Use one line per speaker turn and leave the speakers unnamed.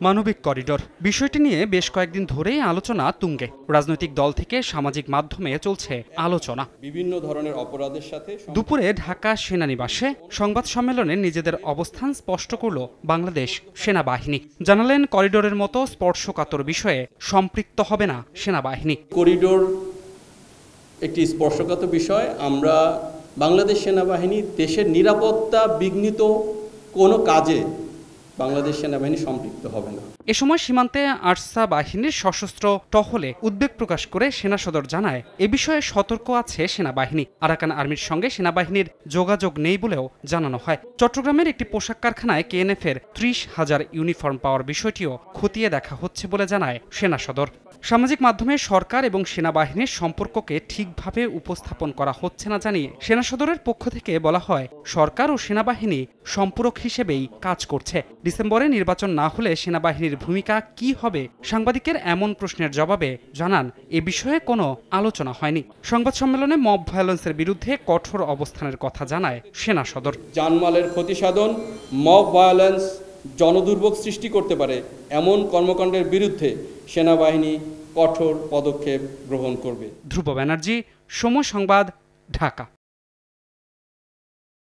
মানবিক করিডোর বিষয়টি নিয়ে বেশ কয়েকদিন ধরেই আলোচনা তুঙ্গে। রাজনৈতিক দল থেকে সামাজিক মাধ্যমে চলছে আলোচনা।
বিভিন্ন ধরনের অপরাধের সাথে
দুপুরে ঢাকা সেনানিবাসে সংবাদ সম্মেলনে নিজেদের অবস্থান স্পষ্ট করল বাংলাদেশ সেনাবাহিনী। জানালেন, করিডোরের মতো স্পর্শকাতর বিষয়ে সম্পৃক্ত হবে না সেনাবাহিনী।
করিডোর একটি স্পর্শকাতর বিষয়। আমরা বাংলাদেশ সেনাবাহিনী দেশের নিরাপত্তা বিঘ্নিত কোনো কাজে বাংলাদেশ সেনাবাহিনী সম্পৃক্ত হবে না।
এ সময় সীমান্তে আরসা বাহিনীর সশস্ত্র টহলে উদ্বেগ প্রকাশ করে সেনা সদর জানায়, এ বিষয়ে সতর্ক আছে সেনাবাহিনী। আরাকান আর্মির সঙ্গে সেনাবাহিনীর যোগাযোগ নেই বলেও জানানো হয়। চট্টগ্রামের একটি পোশাক কারখানায় KNF-এর 30,000 ইউনিফর্ম পাওয়ার বিষয়টিও খতিয়ে দেখা হচ্ছে বলে জানায় সেনা সদর। সামাজিক মাধ্যমে সরকার এবং সেনাবাহিনীর সম্পর্ককে ঠিকভাবে উপস্থাপন করা হচ্ছে না জানিয়ে সেনা সদরের পক্ষ থেকে বলা হয়, সরকার ও সেনাবাহিনী সম্পূরক হিসেবেই কাজ করছে। ডিসেম্বরে নির্বাচন না হলে সেনাবাহিনীর ভূমিকা কি হবে? সাংবাদিকের এমন প্রশ্নের জবাবে জানান, এ বিষয়ে কোনো আলোচনা হয়নি। সংবাদ সম্মেলনে মব ভায়োলেন্সের বিরুদ্ধে কঠোর অবস্থানের কথা জানায় সেনা সদর।
জানমালের ক্ষতি সাধন, মব ভায়োলেন্স, জনদুর্ভোগ সৃষ্টি করতে পারে এমন কর্মকাণ্ডের বিরুদ্ধে সেনাবাহিনী কঠোর পদক্ষেপ গ্রহণ করবে।
ধ্রুব ব্যানার্জি, সময় সংবাদ, ঢাকা।